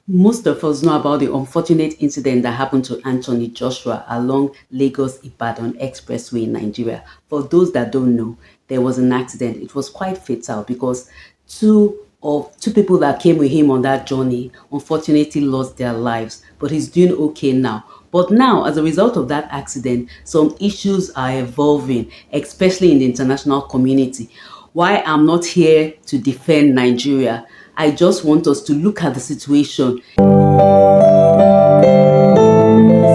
Most of us know about the unfortunate incident that happened to Anthony Joshua along Lagos Ibadan Expressway in Nigeria. For those that don't know, there was an accident. It was quite fatal because two people that came with him on that journey unfortunately lost their lives, but he's doing okay now. But now, as a result of that accident, some issues are evolving, especially in the international community. Why I'm not here to defend Nigeria, I just want us to look at the situation.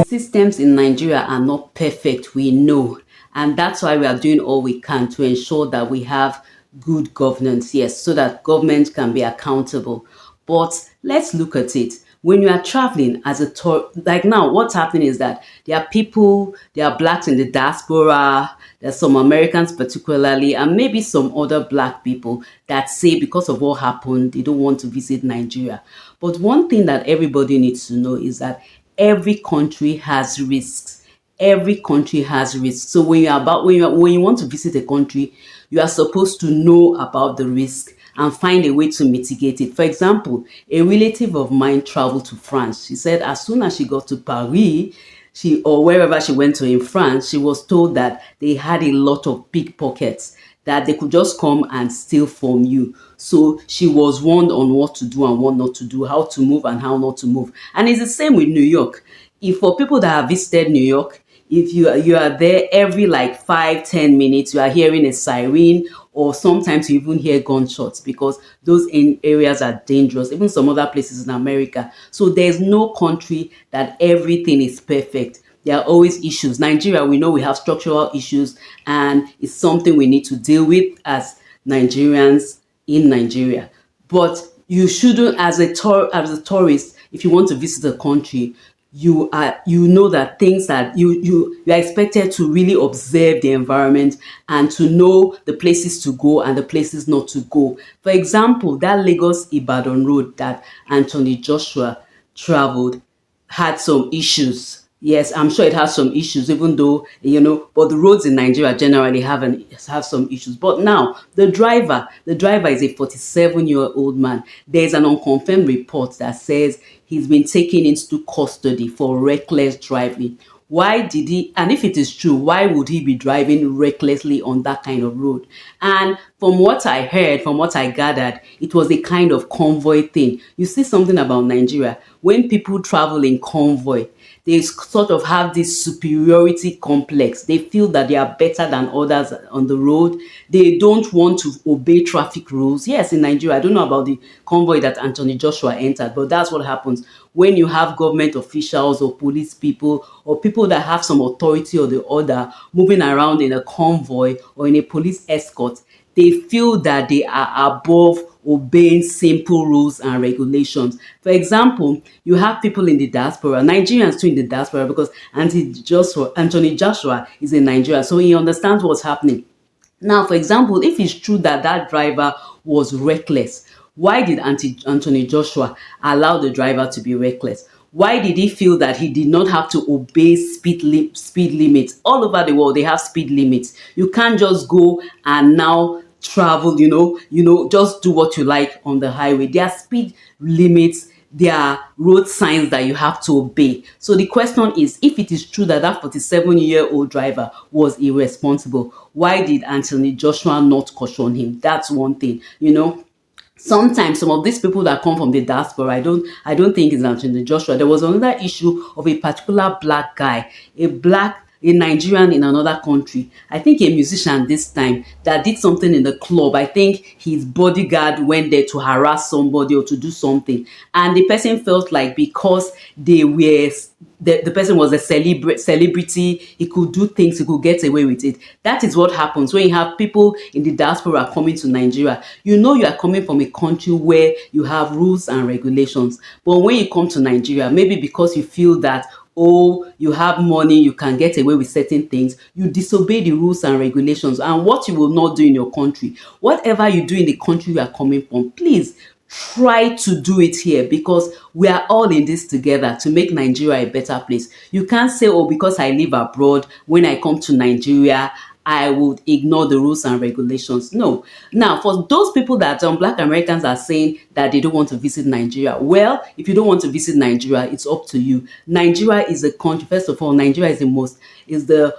Systems in Nigeria are not perfect, we know, and that's why we are doing all we can to ensure that we have good governance, yes, so that government can be accountable. But let's look at it. When you are traveling as a tour, like now, what's happening is that there are people, there are blacks in the diaspora, there's some Americans particularly, and maybe some other black people that say because of what happened, they don't want to visit Nigeria. But one thing that everybody needs to know is that every country has risks. Every country has risks. So when you want to visit a country, you are supposed to know about the risk and find a way to mitigate it. For example, a relative of mine traveled to France. She said as soon as she got to Paris, she or wherever she went to in France, she was told that they had a lot of pickpockets that they could just come and steal from you. So she was warned on what to do and what not to do, how to move and how not to move. And it's the same with New York. If for people that have visited New York, if you are there every like 5-10 minutes, you are hearing a siren, or sometimes you even hear gunshots because those areas are dangerous. Even some other places in America. So there's no country that everything is perfect. There are always issues. Nigeria, we know we have structural issues, and it's something we need to deal with as Nigerians in Nigeria. But you shouldn't, as a tourist, if you want to visit a country, you know that things that you are expected to really observe the environment and to know the places to go and the places not to go. For example, that Lagos Ibadan road that Anthony Joshua traveled had some issues. Yes, I'm sure it has some issues, even though, but the roads in Nigeria generally have some issues. But now, the driver is a 47-year-old man. There's an unconfirmed report that says he's been taken into custody for reckless driving. Why did he, and if it is true, why would he be driving recklessly on that kind of road? And from what I heard, from what I gathered, it was a kind of convoy thing. You see something about Nigeria, when people travel in convoy, they sort of have this superiority complex. They feel that they are better than others on the road. They don't want to obey traffic rules. Yes, in Nigeria, I don't know about the convoy that Anthony Joshua entered, but that's what happens when you have government officials or police people or people that have some authority or the other moving around in a convoy or in a police escort. They feel that they are above obeying simple rules and regulations. For example, you have people in the diaspora, Nigerians too in the diaspora, because Anthony Joshua is in Nigeria, so he understands what's happening. Now, for example, if it's true that that driver was reckless, why did Anthony Joshua allow the driver to be reckless? Why did he feel that he did not have to obey speed limits? All over the world, they have speed limits. You can't just go and now travel, just do what you like on the highway. There are speed limits, there are road signs that you have to obey. So the question is, if it is true that that 47-year-old driver was irresponsible, why did Anthony Joshua not caution him? That's one thing. Sometimes some of these people that come from the diaspora, I don't think it's Anthony Joshua. There was another issue of a particular black guy, a Nigerian in another country. I think a musician this time that did something in the club. I think his bodyguard went there to harass somebody or to do something. And the person felt like because the person was a celebrity, he could do things, he could get away with it. That is what happens when you have people in the diaspora coming to Nigeria. You know you are coming from a country where you have rules and regulations. But when you come to Nigeria, maybe because you feel that, oh, you have money, you can get away with certain things, you disobey the rules and regulations. And what you will not do in your country, whatever you do in the country you are coming from, please try to do it here, because we are all in this together to make Nigeria a better place. You can't say, oh, because I live abroad, when I come to Nigeria, I would ignore the rules and regulations. No. Now, for those people that Black Americans are saying that they don't want to visit Nigeria, well, if you don't want to visit Nigeria, it's up to you. Nigeria is a country. First of all, Nigeria is the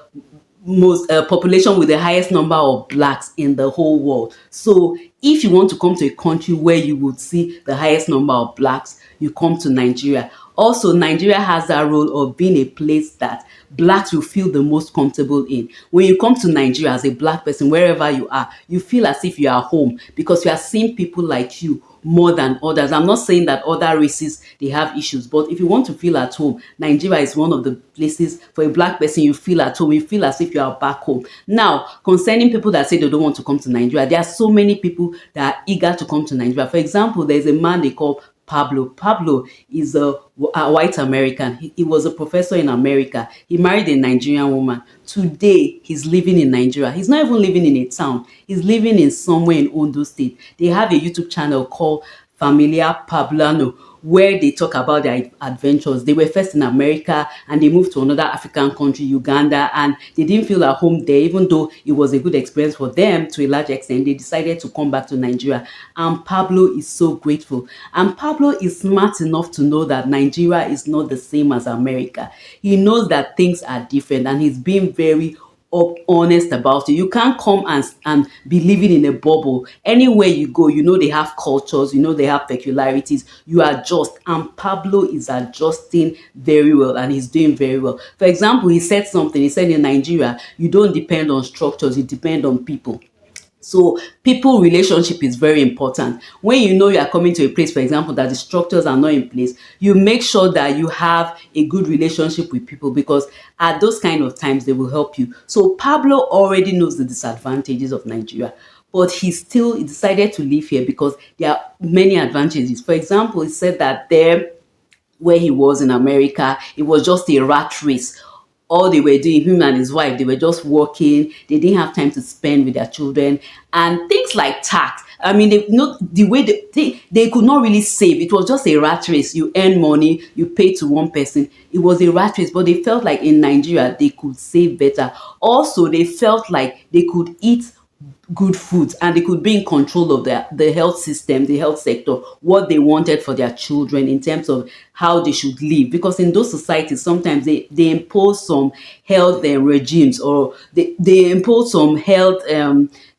most population with the highest number of blacks in the whole world. So if you want to come to a country where you would see the highest number of blacks, you come to Nigeria. Also, Nigeria has that role of being a place that blacks will feel the most comfortable in. When you come to Nigeria as a black person, wherever you are, you feel as if you are home because you are seeing people like you more than others. I'm not saying that other races they have issues, but if you want to feel at home, Nigeria is one of the places for a black person you feel at home. You feel as if you are back home. Now, concerning people that say they don't want to come to Nigeria, there are so many people that are eager to come to Nigeria. For example, there's a man they call Pablo. Pablo is a white American. He was a professor in America. He married a Nigerian woman. Today, he's living in Nigeria. He's not even living in a town. He's living in somewhere in Ondo State. They have a YouTube channel called Familia Pablano, where they talk about their adventures. They were first in America and they moved to another African country, Uganda, and they didn't feel at home there, even though it was a good experience for them to a large extent. They decided to come back to Nigeria. And Pablo is so grateful. And Pablo is smart enough to know that Nigeria is not the same as America. He knows that things are different and he's being very honest about it. You can't come and be living in a bubble. Anywhere you go, you know they have cultures, you know they have peculiarities. You adjust, and Pablo is adjusting very well, and he's doing very well. For example, he said something. He said in Nigeria, you don't depend on structures, you depend on people. So people relationship is very important. When you know you are coming to a place, for example, that the structures are not in place, you make sure that you have a good relationship with people because at those kind of times they will help you. So Pablo already knows the disadvantages of Nigeria, but he decided to live here because there are many advantages. For example, he said that there where he was in America, it was just a rat race. All they were doing, him and his wife, they were just working. They didn't have time to spend with their children. And things like tax. I mean, they know the way they could not really save. It was just a rat race. You earn money, you pay to one person. It was a rat race, but they felt like in Nigeria, they could save better. Also, they felt like they could eat good food and they could be in control of the health system, the health sector, what they wanted for their children in terms of how they should live. Because in those societies, sometimes they impose some health regimes, or they impose some health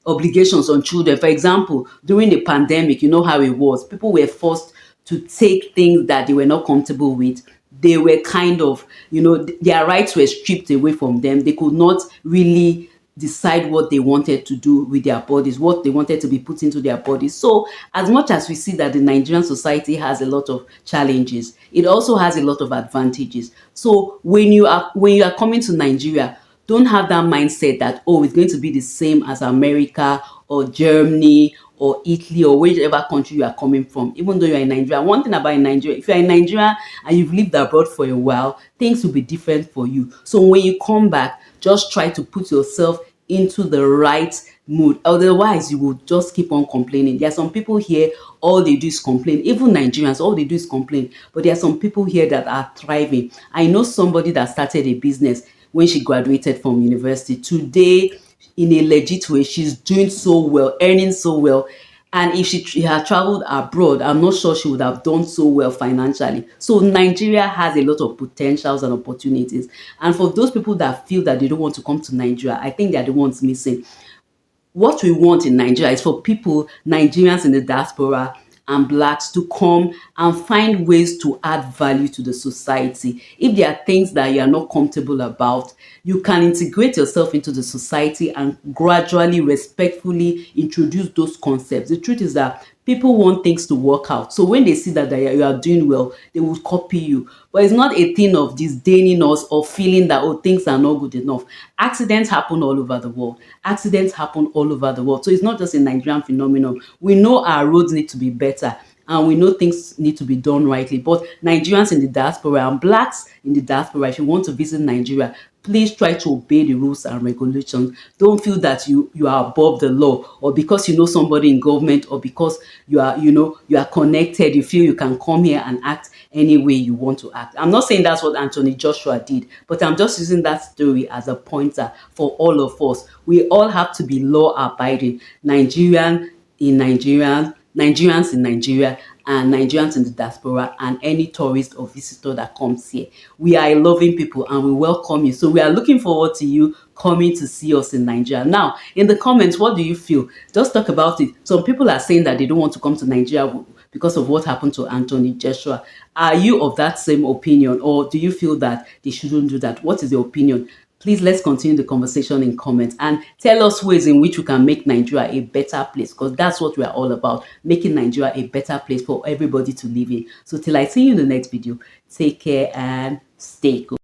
obligations on children. For example, during the pandemic, you know how it was. People were forced to take things that they were not comfortable with. They were kind of, their rights were stripped away from them. They could not really decide what they wanted to do with their bodies, what they wanted to be put into their bodies. So as much as we see that the Nigerian society has a lot of challenges, it also has a lot of advantages. So when you are coming to Nigeria, don't have that mindset that, oh, it's going to be the same as America or Germany or Italy or whichever country you are coming from, even though you're in Nigeria. One thing about in Nigeria, if you're in Nigeria and you've lived abroad for a while, things will be different for you. So when you come back, just try to put yourself into the right mood. Otherwise, you will just keep on complaining. There are some people here, all they do is complain. Even Nigerians, all they do is complain. But there are some people here that are thriving. I know somebody that started a business when she graduated from university. Today, in a legit way, she's doing so well, earning so well. And if she had traveled abroad, I'm not sure she would have done so well financially. So Nigeria has a lot of potentials and opportunities. And for those people that feel that they don't want to come to Nigeria, I think they're the ones missing. What we want in Nigeria is for people, Nigerians in the diaspora and blacks, to come and find ways to add value to the society. If there are things that you are not comfortable about, you can integrate yourself into the society and gradually, respectfully introduce those concepts. The truth is that people want things to work out. So when they see that you are doing well, they will copy you. But it's not a thing of disdaining us or feeling that, oh, things are not good enough. Accidents happen all over the world. Accidents happen all over the world. So it's not just a Nigerian phenomenon. We know our roads need to be better. and we know things need to be done rightly. But Nigerians in the diaspora and blacks in the diaspora, if you want to visit Nigeria, please try to obey the rules and regulations. Don't feel that you are above the law, or because you know somebody in government, or because you are connected, you feel you can come here and act any way you want to act. I'm not saying that's what Anthony Joshua did, but I'm just using that story as a pointer for all of us. We all have to be law abiding. Nigerians in Nigeria, and Nigerians in the diaspora, and any tourist or visitor that comes here. We are a loving people and we welcome you. So we are looking forward to you coming to see us in Nigeria. Now, in the comments, what do you feel? Just talk about it. Some people are saying that they don't want to come to Nigeria because of what happened to Anthony Joshua. Are you of that same opinion, or do you feel that they shouldn't do that? What is your opinion? Please let's continue the conversation in comments and tell us ways in which we can make Nigeria a better place, because that's what we are all about, making Nigeria a better place for everybody to live in. So till I see you in the next video, take care and stay cool.